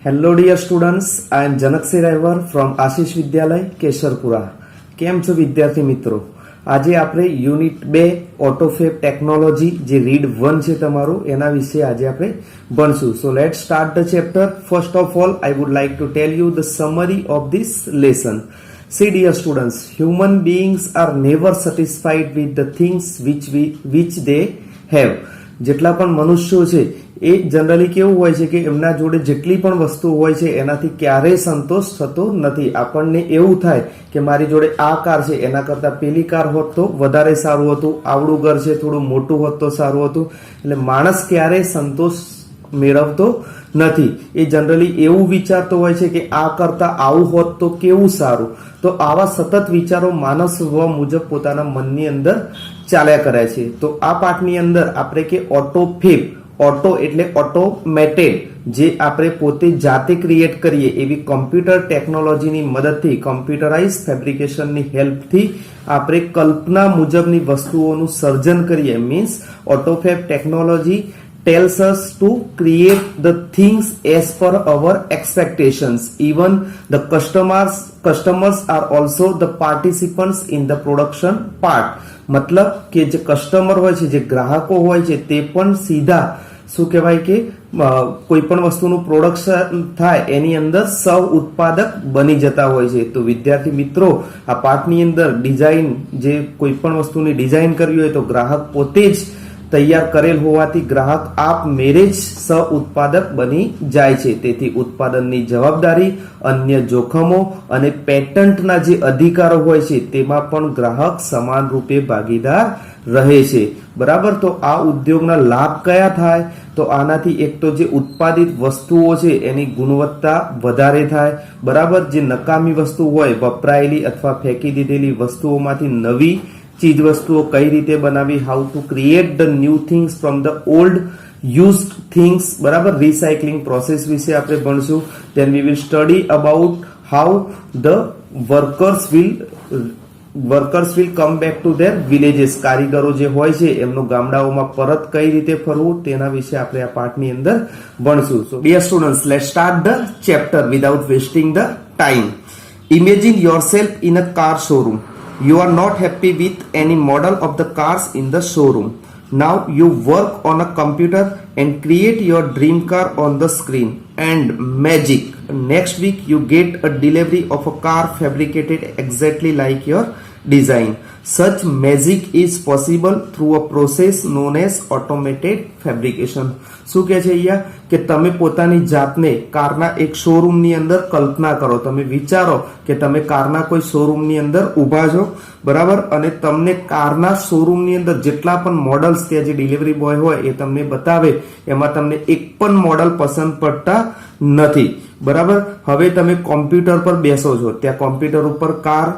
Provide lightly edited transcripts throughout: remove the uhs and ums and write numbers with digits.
Hello dear students, I am Janak Siraiwar from આશીષ વિદ્યાલય કેશરપુરા. કેમ છો વિદ્યાર્થી મિત્રો? આજે આપણે યુનિટ 2 ઓટોફેબ ટેકનોલોજી જે રીડ 1 છે તમારું એના વિશે આજે આપણે ભણશું. So let's start the chapter. First of all, I would like to tell you the summary of this lesson. See dear students, human beings are never satisfied with the things which they have. જેટલા પણ મનુષ્યો છે એ generally કેવું હોય છે કે એમના જોડે જેટલી પણ વસ્તુ હોય છે એનાથી ક્યારેય સંતોષ થતો નથી. આપણને એવું થાય કે મારી જોડે આ કાર છે એના કરતા પેલી કાર હોત તો વધારે સારું હતું, આવડું ઘર છે થોડું મોટું હોત તો સારું હતું. એટલે માણસ ક્યારેય સંતોષ મેળવતો નથી. એ જનરલી એવું વિચારતો હોય છે કે આ કરતા આવું હોત તો કેવું સારું. તો આવા સતત વિચારો માનવ સ્વભાવ મુજબ પોતાના મનની અંદર ચાલ્યા કરે છે. તો આ પાઠની અંદર આપણે કે ઓટોફેબ, ઓટો એટલે ઓટોમેટેડ, જે આપણે પોતે જાતે ક્રિએટ કરીએ એવી કમ્પ્યુટર ટેકનોલોજીની મદદથી, કમ્પ્યુટરાઇઝ ફેબ્રિકેશનની હેલ્પથી આપણે કલ્પના મુજબની વસ્તુઓનું સર્જન કરીએ. Means autofab technology tells us to create the things as per our expectations. Even the customers are also the participants in the production part. मतलब કે જે કસ્ટમર હોય છે, જે ગ્રાહકો હોય છે, તે પણ સીધા શું કહેવાય કે કોઈ પણ વસ્તુનું પ્રોડક્શન થાય એની અંદર સહ ઉત્પાદક બની જતા હોય છે. તો વિદ્યાર્થી મિત્રો, આ પાઠની અંદર ડિઝાઇન, જે કોઈ પણ વસ્તુની ડિઝાઇન કરવી હોય તો ગ્રાહક પોતે જ તૈયાર કરેલ હોવાથી ગ્રાહક આપમેળે જ સહ ઉત્પાદક બની જાય છે. તેથી ઉત્પાદનની જવાબદારી, અન્ય જોખમો અને પેટન્ટના જે અધિકારો હોય છે તેમાં પણ ગ્રાહક સમાન રૂપે ભાગીદાર રહે છે. બરાબર. તો આ ઉદ્યોગના લાભ કયા થાય? તો આનાથી એક તો જે ઉત્પાદિત વસ્તુઓ છે એની ગુણવત્તા વધારે થાય. બરાબર. જે નકામી વસ્તુ હોય, વપરાયેલી અથવા ફેંકી દીધેલી વસ્તુઓમાંથી નવી ચીજ વસ્તુઓ કઈ રીતે બનાવી, how to create the new things from the old used things. બરાબર. રિસાયકલિંગ પ્રોસેસ વિશે આપણે ભણશું. Then we will study about how the workers will come back to their villages. કારીગરો જે હોય છે એમનું ગામડાઓમાં પરત કઈ રીતે ફરવું તેના વિશે આપણે આ પાઠની અંદર ભણશું. So dear students, let's start the chapter without wasting the time. Imagine yourself in a car showroom. You are not happy with any model of the cars in the showroom. Now you work on a computer and create your dream car on the screen. And magic! Next week you get a delivery of a car fabricated exactly like your design. Such magic is possible through a process known as automated fabrication. શું કહે છે અહીંયા કે તમે પોતાની જાતને કારના એક શોરૂમની અંદર કલ્પના કરો. તમે વિચારો કે તમે કારના કોઈ શોરૂમની અંદર ઊભા છો, બરાબર, અને તમને કારના શોરૂમની અંદર જેટલા પણ મોડલ્સ ત્યાં જે ડિલિવરી બોય હોય એ તમને બતાવે, એમાં તમને એક પણ મોડલ પસંદ પડતા નથી. બરાબર. હવે તમે કોમ્પ્યુટર પર બેસો છો, ત્યાં કોમ્પ્યુટર ઉપર કાર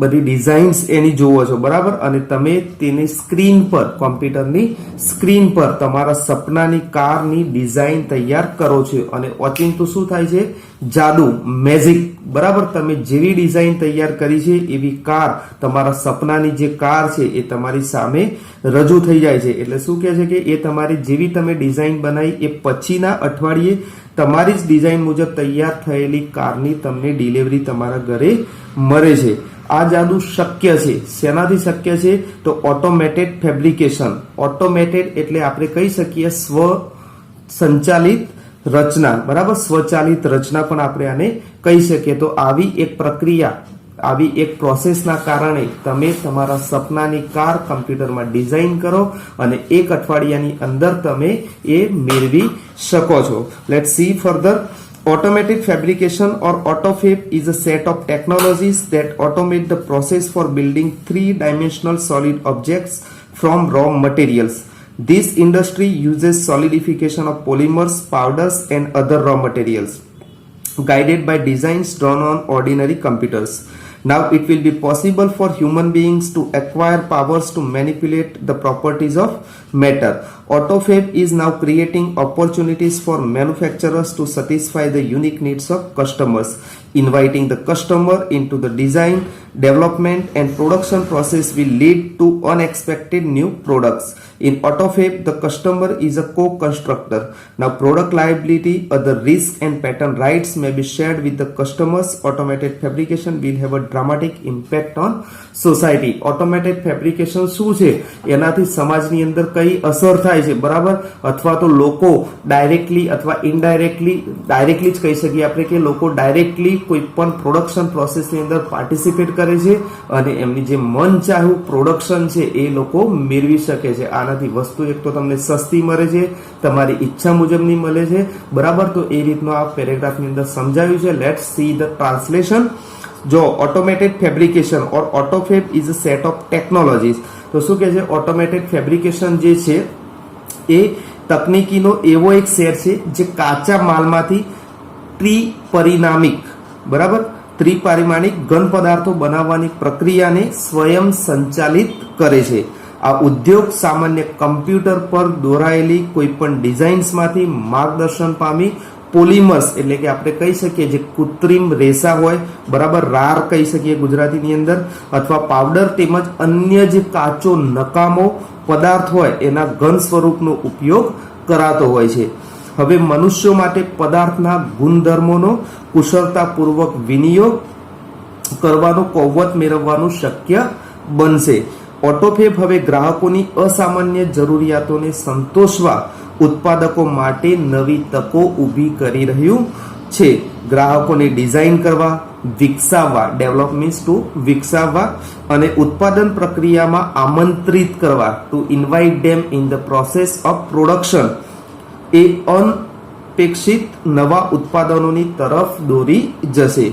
બધી ડિઝાઇન્સ એની જોવો છો, બરાબર, અને તમે તેની સ્ક્રીન પર, કોમ્પ્યુટરની સ્ક્રીન પર તમારા સપનાની કારની ડિઝાઇન તૈયાર કરો છો. અને ઓચિંતું શું થાય છે? જાદુ, મેજિક. બરાબર. તમે જેવી ડિઝાઇન તૈયાર કરી છે એવી કાર, તમારા સપનાની જે કાર છે એ તમારી સામે રજૂ થઈ જાય છે. એટલે શું કહે છે કે એ તમારી જેવી તમે ડિઝાઇન બનાવી એ પછીના અઠવાડિયે તમારી જ ડિઝાઇન મુજબ તૈયાર થયેલી કારની તમને ડિલિવરી તમારા ઘરે મળે છે. આ જાદુ શક્ય છે. શેનાથી શક્ય છે? તો ઓટોમેટેડ ફેબ્રિકેશન. ઓટોમેટેડ એટલે આપણે કહી શકીએ સ્વ સંચાલિત રચના. બરાબર. સ્વચાલિત રચના પણ આપણે આને કહી શકીએ. તો આવી એક પ્રક્રિયા, આવી એક પ્રોસેસના કારણે તમે તમારા સપનાની કાર કમ્પ્યુટરમાં ડિઝાઇન કરો અને એક અઠવાડિયાની અંદર તમે એ મેળવી શકો છો. Let's see further. Automated fabrication or AutoFab is a set of technologies that automate the process for building three-dimensional solid objects from raw materials. This industry uses solidification of polymers, powders and other raw materials, guided by designs drawn on ordinary computers. Now it will be possible for human beings to acquire powers to manipulate the properties of matter. AutoFab is now creating opportunities for manufacturers to satisfy the unique needs of customers, inviting the customer into the design, development and production process will lead to unexpected new products. In AutoFab, the customer is a co-constructor. Now, product liability, other risk and patent rights may be shared with the customers. Automated fabrication will have a dramatic impact on society. Automated fabrication શું છે? એનાથી સમાજની અંદર કઈ અસર થાય છે, બરાબર? અથવા તો લોકો ડાયરેક્ટલી અથવા ઇનડાયરેક્ટલી, ડાયરેક્ટલી જ કહી શકીએ આપણે કે લોકો ડાયરેક્ટલી કોઈ પણ પ્રોડક્શન પ્રોસેસની અંદર પાર્ટિસિપેટ કરે છે અને એમની જે મન ચાહ્યું પ્રોડક્શન છે એ લોકો મેળવી શકે છે. આનાથી વસ્તુ એક તો તમને સસ્તી મળે છે, તમારી ઈચ્છા મુજબની મળે છે, બરાબર? તો એ રીતનો આ પેરેગ્રાફની અંદર સમજાવ્યું છે. Let's see the translation. જો automated fabrication or autofab is a set of technologies. તો શું કહે છે? ઓટોમેટેડ ફેબ્રિકેશન જે છે એ તકનીકીનો એવો એક સેટ છે જે કાચા માલમાંથી ત્રિપરિમાણિક, બરાબર, ત્રિપરિમાણિક ઘન પદાર્થો બનાવવાની પ્રક્રિયાને સ્વયં સંચાલિત કરે છે. આ ઉદ્યોગ સામાન્ય કમ્પ્યુટર પર દોરાયેલી કોઈ પણ ડિઝાઇન્સમાંથી માર્ગદર્શન પામી પોલિમર્સ એટલે કે આપણે કહી શકીએ જે કૃત્રિમ રેસા હોય, બરાબર, રાર કહી શકીએ ગુજરાતીની અંદર, અથવા પાવડર તેમજ અન્ય જે કાચો નકામો પદાર્થ હોય એના ઘન સ્વરૂપનો ઉપયોગ કરાતો હોય છે. હવે મનુષ્યો માટે પદાર્થના ગુણધર્મોનો કુશળતાપૂર્વક વિનિયોગ કરવાનો કૌવત મેળવવાનું શક્ય બનશે. ઓટોફેબ હવે ગ્રાહકોની અસામાન્ય જરૂરિયાતોને સંતોષવા ઉત્પાદકો માટે નવી તકો ઊભી કરી રહ્યું છે. ગ્રાહકોને ડિઝાઇન કરવા, વિકસાવવા, ડેવલપ મીન્સ ટુ વિકસાવવા, અને ઉત્પાદન પ્રક્રિયામાં આમંત્રિત કરવા, to invite them in the process of production, એ અનપેક્ષિત નવા ઉત્પાદનોની તરફ દોરી જશે.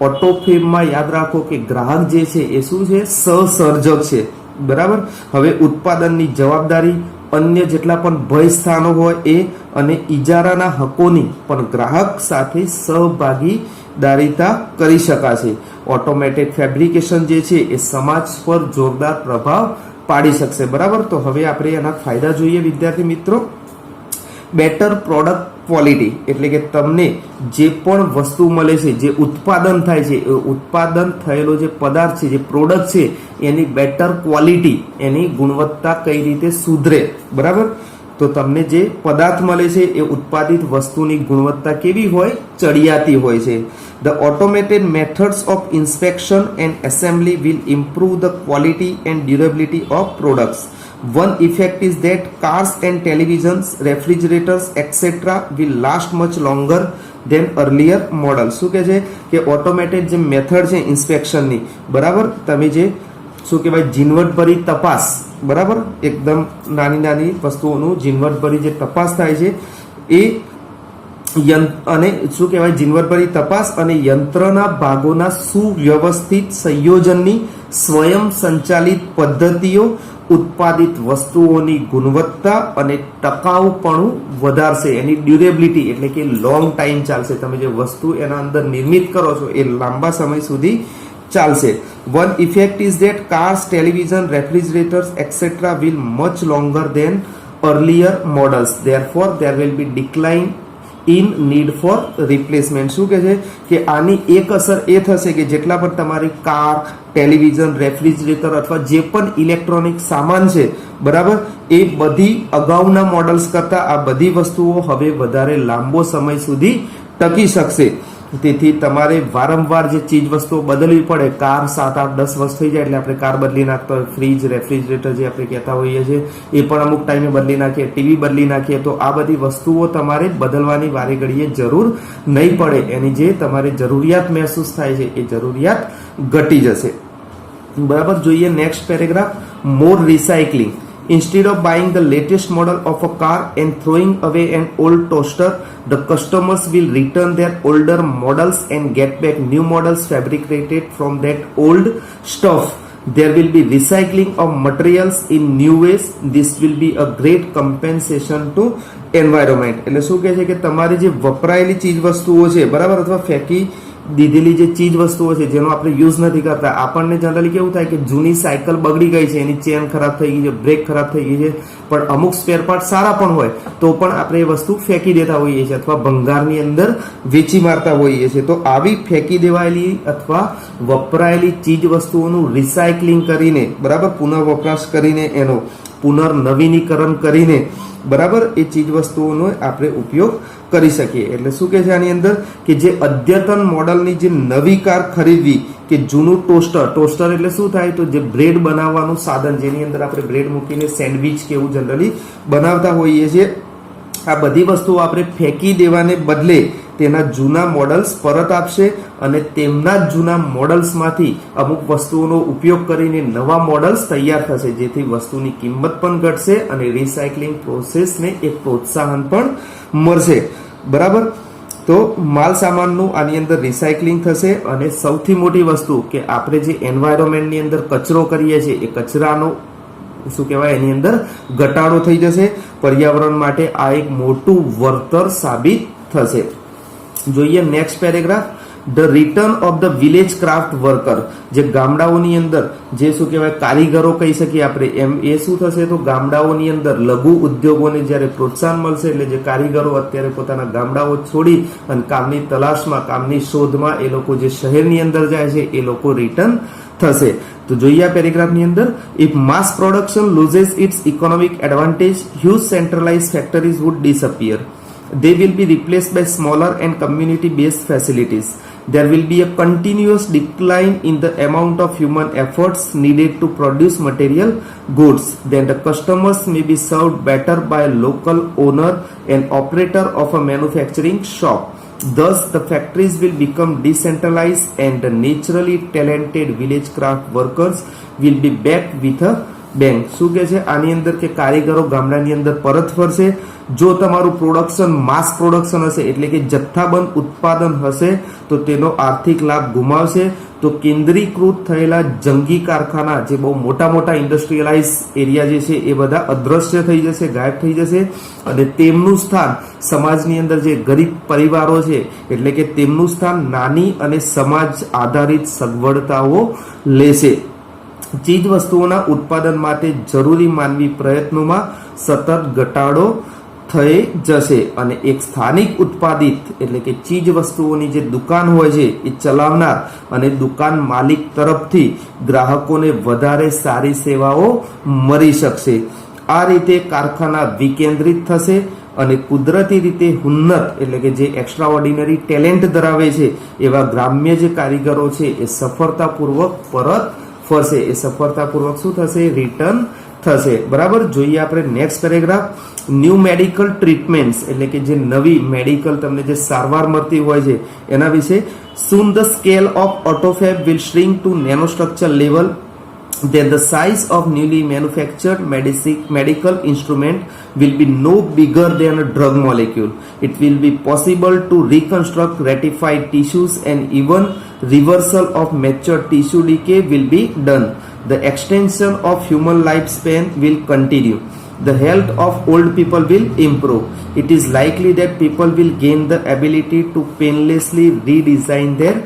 ઓટોફેબમાં યાદ રાખો કે ગ્રાહક જે છે એ શું છે? સહસર્જક છે, બરાબર? હવે ઉત્પાદનની જવાબદારી, અન્ય જેટલા પણ ભય સ્થાનો હોય એ અને ઇજારાના હકોની પણ ગ્રાહક સાથે સહભાગીદારીતા કરી શકાશે. ઓટોમેટેડ ફેબ્રિકેશન જે છે એ સમાજ પર જોરદાર પ્રભાવ પાડી શકશે, બરાબર? તો હવે આપણે એના ફાયદા જોઈએ વિદ્યાર્થી મિત્રો. બેટર પ્રોડક્ટ ક્વોલિટી એટલે કે તમને જે પણ વસ્તુ મળે છે, જે ઉત્પાદન થાય છે, એ ઉત્પાદન થયેલો જે પદાર્થ છે, જે પ્રોડક્ટ છે, એની બેટર ક્વોલિટી, એની ગુણવત્તા કઈ રીતે સુધરે, બરાબર? તો તમને જે પદાર્થ મળે છે એ ઉત્પાદિત વસ્તુની ગુણવત્તા કેવી હોય? ચડિયાતી હોય છે. The automated methods of inspection and assembly will improve the quality and durability of products. One effect is that cars and televisions, refrigerators, etc. will last much longer than earlier models. શું કહે છે કે automated જે method છે ઇન્સ્પેક્શનની, બરાબર, તમે જે શું કહેવાય ઝીણવટભરી તપાસ, બરાબર, એકદમ નાની નાની વસ્તુઓનું ઝીણવટભરી જે તપાસ થાય છે એ અને શું કહેવાય ઝીણવટભરી તપાસ અને યંત્રના ભાગોના સુવ્યવસ્થિત સંયોજનની સ્વયં સંચાલિત પદ્ધતિઓ ઉત્પાદિત વસ્તુઓની ગુણવત્તા અને ટકાઉપણું વધારશે. એની ડ્યુરેબિલિટી એટલે કે લોંગ ટાઈમ ચાલશે. તમે જે વસ્તુ એના અંદર નિર્મિત કરો છો એ લાંબા સમય સુધી ચાલશે. One effect is that cars, television, refrigerators, etc. will much longer than earlier models. Therefore, there will be decline in need for replacement. શું કહે છે કે આની એક અસર એ થશે કે જેટલા પણ તમારી કાર, ટેલિવિઝન, રેફ્રિજરેટર અથવા જે પણ ઇલેક્ટ્રોનિક સામાન છે, બરાબર, એ બધી અગાઉના મોડલ્સ કરતા આ બધી વસ્તુઓ હવે વધારે લાંબો સમય સુધી ટકી શકશે. તેથી તમારે વારંવાર જે ચીજ વસ્તુઓ બદલવી પડે. કાર 7, 8, 10 વર્ષ થઈ જાય એટલે આપણે કાર બદલી નાખતા હોય. ફ્રીજ, રેફ્રિજરેટર જે આપણે કહેતા હોઈએ છીએ એ પણ અમુક ટાઈમે બદલી નાખીએ. ટીવી બદલી નાખીએ. તો આ બધી વસ્તુઓ તમારે બદલવાની વારે ઘડીએ જરૂર નહીં પડે. એની જે તમારે જરૂરિયાત મહેસૂસ થાય છે એ જરૂરિયાત ઘટી જશે, બરાબર? જોઈએ next paragraph. More recycling. Instead of buying the latest model of a car and throwing away an old toaster, the customers will return their older models and get back new models fabricated from that old stuff. There will be recycling of materials in new ways. This will be a great compensation to environment. એટલે શું કહે છે કે તમારી જે વપરાયેલી ચીજ વસ્તુઓ છે, બરાબર, અથવા ફેંકી દીધેલી જે ચીજ વસ્તુઓ છે જેનો આપણે યુઝ નથી કરતા, આપણને જનરલી કેવું થાય કે જૂની સાયકલ બગડી ગઈ છે, એની ચેન ખરાબ થઈ ગઈ છે, બ્રેક ખરાબ થઈ ગઈ છે, પણ અમુક સ્પેર પાર્ટ સારા પણ હોય તો પણ આપણે એ વસ્તુ ફેંકી દેતા હોઈએ છીએ અથવા ભંગારની અંદર વેચી મારતા હોઈએ છીએ. તો આવી ફેંકી દેવાયેલી અથવા વપરાયેલી ચીજ વસ્તુઓનું રિસાયકલિંગ કરીને, બરાબર, પુનઃવપરાશ કરીને, એનો પુનર્નવીનીકરણ કરીને, બરાબર, એ ચીજ વસ્તુઓનો આપણે ઉપયોગ કરી શકીએ. એટલે શું કે છે આની અંદર કે જે અદ્યતન મોડલની જે નવી કાર ખરીદવી કે જૂનું ટોસ્ટર એટલે શું થાય તો જે બ્રેડ બનાવવાનું સાધન, જેની અંદર આપણે બ્રેડ મૂકીને સેન્ડવિચ કે એવું જનરલી બનાવતા હોઈએ છીએ, આ બધી વસ્તુઓ આપણે ફેંકી દેવાને બદલે તેના જૂના મોડલ્સ પરત આપશે અને તેમના જ જૂના મોડલ્સમાંથી અમુક વસ્તુઓનો ઉપયોગ કરીને નવા મોડલ્સ તૈયાર થશે, જેથી વસ્તુની કિંમત પણ ઘટશે અને રિસાયકલિંગ પ્રોસેસને એક પ્રોત્સાહન પણ મળશે. બરાબર, તો માલ સામાનનું આની અંદર રિસાયકલિંગ થશે અને સૌથી મોટી વસ્તુ કે આપણે જે એન્વાયરમેન્ટની અંદર કચરો કરીએ છીએ એ કચરાનો શું કહેવાય એની અંદર ઘટાડો થઈ જશે. પર્યાવરણ માટે આ એક મોટું વળતર સાબિત થશે. જોઈએ next paragraph, the return of the village craft worker. જે ગામડાઓની અંદર જે શું કહેવાય કારીગરો કહી શકીએ આપણે, એમ એ શું થશે તો ગામડાઓની અંદર લઘુ ઉદ્યોગોને જ્યારે પ્રોત્સાહન મળશે, એટલે જે કારીગરો અત્યારે પોતાના ગામડાઓ છોડી અને કામની તલાશમાં, કામની શોધમાં એ લોકો જે શહેરની અંદર જાય છે એ લોકો રિટર્ન થશે. તો જોઈએ આ પેરેગ્રાફની અંદર, if mass production loses its economic advantage, huge centralized factories would disappear. They will be replaced by smaller and community-based facilities. There will be a continuous decline in the amount of human efforts needed to produce material goods. Then the customers may be served better by a local owner and operator of a manufacturing shop. Thus, the factories will become decentralized and the naturally talented village craft workers will be backed with a bank. શું કે છે આની અંદર કે કારીગરો ગામડાની અંદર પરત ફરશે. જો તમારું પ્રોડક્શન માસ પ્રોડક્શન હશે એટલે કે જથ્થાબંધ ઉત્પાદન હશે તો તેનો આર્થિક લાભ ગુમાવશે. તો કેન્દ્રીકૃત થયેલા જંગી કારખાના, જે બહુ મોટા મોટા ઇન્ડસ્ટ્રીયલાઇઝ એરિયા જે છે એ બધા અદ્રશ્ય થઈ જશે, ગાયબ થઈ જશે અને તેમનું સ્થાન સમાજની અંદર જે ગરીબ પરિવારો છે એટલે કે તેમનું સ્થાન નાની અને સમાજ આધારિત સગવડતાઓ લેશે. ચીજ વસ્તુઓના ઉત્પાદન માટે જરૂરી માનવી પ્રયત્નોમાં સતત ઘટાડો થઈ જશે અને એક સ્થાનિક ઉત્પાદિત એટલે કે ચીજ વસ્તુઓની જે દુકાન હોય છે એ ચલાવનાર અને દુકાન માલિક તરફથી ગ્રાહકોને વધારે સારી સેવાઓ મળી શકશે. આ રીતે કારખાના વિકેન્દ્રિત થશે અને કુદરતી રીતે ઉન્નત એટલે કે જે એક્સ્ટ્રા ઓર્ડિનરી ટેલેન્ટ ધરાવે છે એવા ગ્રામ્ય જે કારીગરો છે એ સફળતાપૂર્વક પરત ફરશે. એ સફળતાપૂર્વક શું થશે? રિટર્ન થશે. બરાબર, જોઈએ આપણે next paragraph, new medical treatments એટલે કે જે નવી મેડિકલ તમને જે સારવાર મળતી હોય છે એના વિશે. soon the scale of autofab will shrink to nanostructure level. Then the size of newly manufactured medical instrument will be no bigger than a drug molecule. It will be possible to reconstruct ratified tissues and even reversal of mature tissue decay will be done. The extension of human lifespan will continue. The health of old people will improve. It is likely that people will gain the ability to painlessly redesign their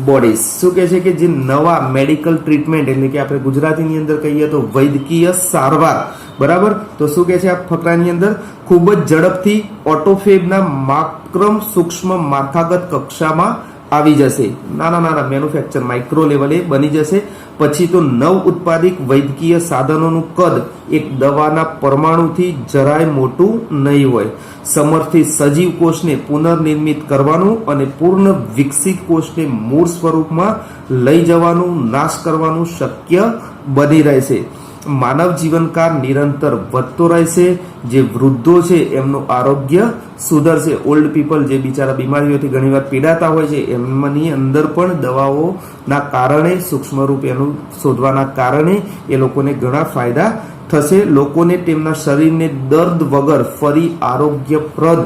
bodies. શું કે છે કે જે નવા medical treatment એટલે કે આપણે ગુજરાતીની અંદર કહીએ તો વૈદ્યકીય સારવાર, બરાબર, તો શું કે છે આ ફકરાની અંદર ખૂબ જ ઝડપથી ઓટોફેબના માક્રમ સૂક્ષ્મ માળખાગત કક્ષામાં આવી જશે. નાના મેન્યુફેક્ચર માઇક્રો લેવલે બની જશે. પછી તો નવ ઉત્પાદિત વૈદ્યકીય સાધનોનું કદ એક દવાના પરમાણુથી જરાય મોટું નહીં હોય. સમર્થિત સજીવ કોષને પુનર્નિર્મિત કરવાનું અને પૂર્ણ વિકસિત કોષને મૂળ સ્વરૂપમાં લઈ જવાનું, નાશ કરવાનું શક્ય બની રહેશે. માનવ જીવનકાળ નિરંતર વધતો રહેશે. જે વૃદ્ધો છે એમનું આરોગ્ય સુધરશે. ઓલ્ડ પીપલ જે બિચારા બીમારીઓથી ઘણીવાર પીડાતા હોય છે એમની અંદર પણ દવાઓના કારણે, સૂક્ષ્મરૂપ એનું શોધવાના કારણે એ લોકોને ઘણા ફાયદા થશે. લોકોને તેમના શરીરને દર્દ વગર ફરી આરોગ્યપ્રદ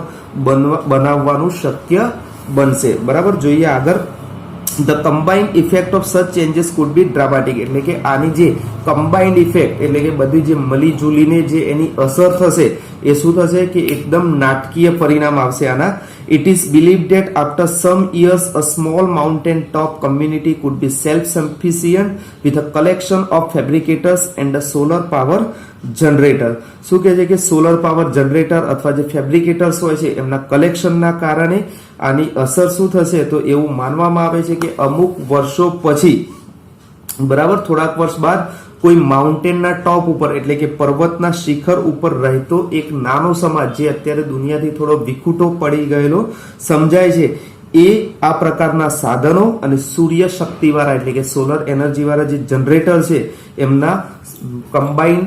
બનાવવાનું શક્ય બનશે. બરાબર, જોઈએ આગળ the combined effect of such changes could be dramatic, એટલે કે આની જે કમ્બાઇન્ડ ઇફેક્ટ એટલે કે બધી જે મળી જુલીને જે એની અસર થશે એ શું થશે કે એકદમ નાટકીય પરિણામ આવશે આના. It is believed that after some years a small mountain top community could be self-sufficient with a collection of fabricators and a solar power generator. શું કહે છે કે સોલર પાવર જનરેટર અથવા જે ફેબ્રિકેટર્સ હોય છે એમના કલેક્શનના કારણે આની અસર શું થશે તો એવું માનવામાં આવે છે કે અમુક વર્ષો પછી, બરાબર, થોડાક વર્ષ બાદ કોઈ માઉન્ટેનના ટોપ ઉપર એટલે કે પર્વતના શિખર ઉપર રહેતો એક નાનો સમાજ જે અત્યારે દુનિયાથી થોડો વિખૂટો પડી ગયેલો સમજાય છે એ આ પ્રકારના સાધનો અને સૂર્ય શક્તિ વાળા એટલે કે સોલર એનર્જી વાળા જે જનરેટર છે એમના કમ્બાઈન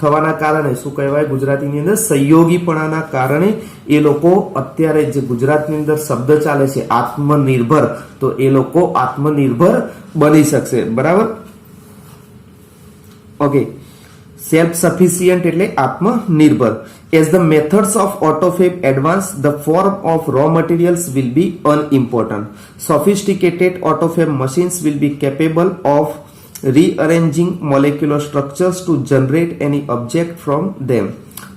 થવાના કારણે શું કહેવાય ગુજરાતીની અંદર સહયોગીપણાના કારણે એ લોકો અત્યારે જે ગુજરાતની અંદર શબ્દ ચાલે છે આત્મનિર્ભર, તો એ લોકો આત્મનિર્ભર બની શકશે. બરાબર, ઓકે. સેલ્ફ સફિશિયન્ટ એટલે આત્મનિર્ભર. As the methods of autofab advance, the form of raw materials will be unimportant. Sophisticated autofab machines will be capable of rearranging molecular structures to generate any object from them.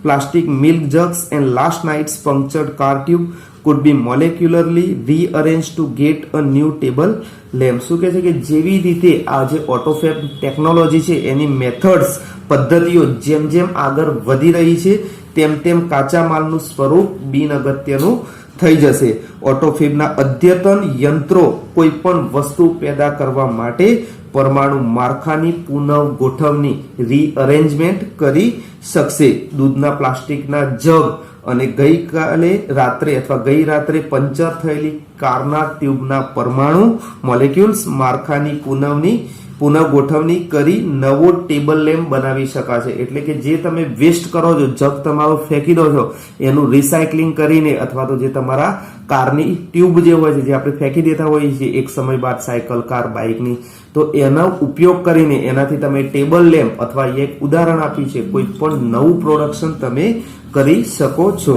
Plastic milk jugs and last night's punctured car tube could be molecularly rearranged to get a new table lamp. શું કહે છે કે જેવી રીતે આ જે ઓટોફેબ technology છે એની methods પદ્ધતિઓ જેમ જેમ આગળ વધી રહી છે તેમ તેમ કાચા માલનું સ્વરૂપ બિન અગત્યનું થઈ જશે. ઓટોફેબના અદ્યતન યંત્રો કોઈ પણ વસ્તુ પેદા કરવા માટે પરમાણુ માળખાની પુનઃ ગોઠવણી રીઅરેન્જમેન્ટ કરી શકશે. દૂધના પ્લાસ્ટિકના જગ અને ગઈકાલે રાત્રે અથવા ગઈ રાત્રે પંચર થયેલી કારના ટ્યુબના પરમાણુ મોલેક્યુલ્સ માળખાની પુનઃ ગોઠવણી કરી નવો ટેબલ લેમ્પ બનાવી શકાશે. એટલે કે જે તમે વેસ્ટ કરો છો, જગ તમારો ફેંકી દો છો, એનું રિસાયકલિંગ કરીને અથવા તો જે તમારા કારની ટ્યુબ જે હોય છે જે આપણે ફેંકી દેતા હોઈએ છીએ એક સમય બાદ સાયકલ, કાર, બાઇકની, તો એનો ઉપયોગ કરીને એનાથી તમે ટેબલ લેમ્પ અથવા એક ઉદાહરણ આપ્યું છે કોઈ પણ નવું પ્રોડક્શન તમે કરી શકો છો.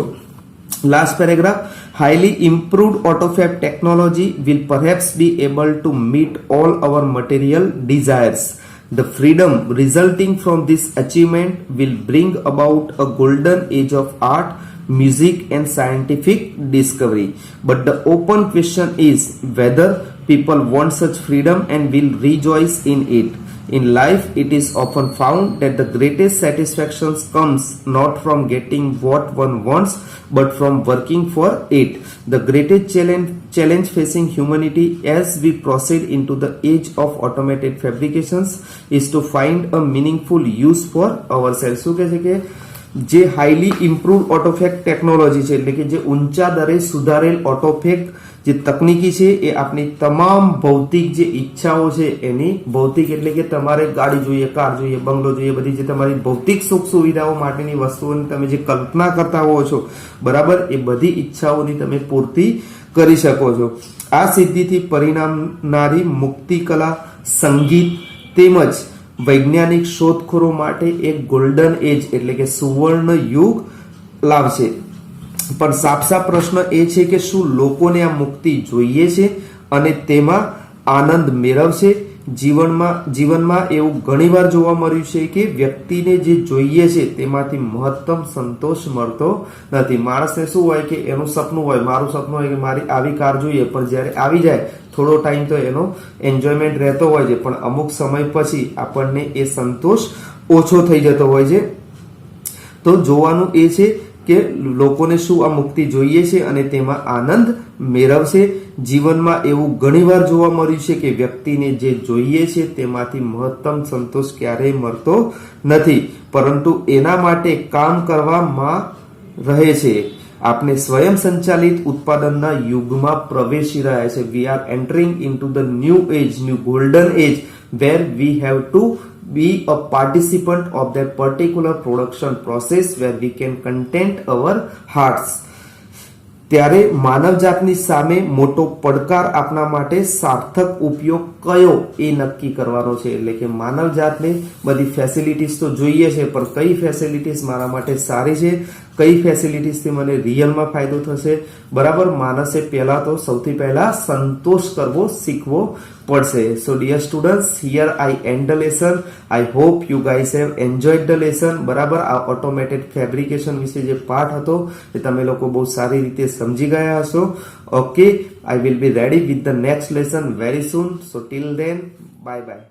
Last paragraph. Highly improved autofab technology will perhaps be able to meet all our material desires. The freedom resulting from this achievement will bring about a golden age of art, music and scientific discovery. But the open question is whether people want such freedom and will rejoice in it. In life, it is often found that the greatest satisfaction comes not from getting what one wants, but from working for it. The greatest challenge facing humanity as we proceed into the age of automated fabrications is to find a meaningful use for ourselves. શું કહે છે કે જે highly improve ઓટોફેક technology છે એટલે કે જે ઊંચા દરે સુધારેલ ઓટોફેક જે તકનીકી છે એ આપણી તમામ ભૌતિક જે ઈચ્છાઓ છે એની ભૌતિક એટલે કે તમારે ગાડી જોઈએ, કાર જોઈએ, બંગલો જોઈએ, બધી જે તમારી ભૌતિક સુખ સુવિધાઓ માટેની વસ્તુઓની તમે જે કલ્પના કરતા હોવ છો, બરાબર, એ બધી ઈચ્છાઓની તમે પૂર્તિ કરી શકો છો. આ સિદ્ધિથી પરિણામનારી મુક્તિ કલા, સંગીત તેમજ વૈજ્ઞાનિક શોધખોરો માટે એક ગોલ્ડન એજ એટલે કે સુવર્ણ યુગ લાવશે. પણ સાફ પ્રશ્ન એ છે કે શું લોકોને આ મુક્તિ જોઈએ છે અને તેમાં આનંદ મેળવશે? જીવનમાં એવું ઘણીવાર જોવા મળ્યું છે કે વ્યક્તિને જે જોઈએ છે તેમાંથી મહત્તમ સંતોષ મળતો નથી. માણસને શું હોય કે એનું સપનું હોય, મારું સપનું હોય કે મારી આવી કાર જોઈએ, પણ જ્યારે આવી જાય થોડો ટાઈમ તો એનો એન્જોયમેન્ટ રહેતો હોય છે, પણ અમુક સમય પછી આપણને એ સંતોષ ઓછો થઈ જતો હોય છે. તો જોવાનું એ છે કે લોકોને શું આ મુક્તિ જોઈએ છે અને તેમાં આનંદ મેળવશે. જીવનમાં એવું ઘણીવાર જોવા મળ્યું છે કે વ્યક્તિને જે જોઈએ છે તેમાંથી મહત્તમ સંતોષ ક્યારેય મળતો નથી, પરંતુ એના માટે કામ કરવામાં રહે છે. આપણે સ્વયં સંચાલિત ઉત્પાદનના યુગમાં પ્રવેશી રહ્યા છે. We are entering into the new age, new golden age, where we have to be a participant of that particular production process where we can content our hearts. ત્યારે માનવજાતની સામે મોટો પડકાર આપણા માટે સાર્થક ઉપયોગ કયો એ નક્કી કરવાનો છે. એટલે કે માનવજાતને બધી ફેસિલિટીઝ તો જોઈએ છે, પણ કઈ ફેસિલિટીઝ મારા માટે સારી છે, કઈ ફેસિલિટીઝથી મને રિયલમાં ફાયદો થશે. બરાબર, માણસે પહેલા તો સૌથી પહેલા સંતોષ કરવો શીખવો પડશે. So dear students, here I end the lesson. I hope you guys have enjoyed the lesson. બરાબર, આ ઓટોમેટેડ ફેબ્રિકેશન વિશે જે પાઠ હતો એ તમે લોકો બહુ સારી રીતે સમજી ગયા હશો. Okay, I will be ready with the next lesson very soon. So till then, bye bye.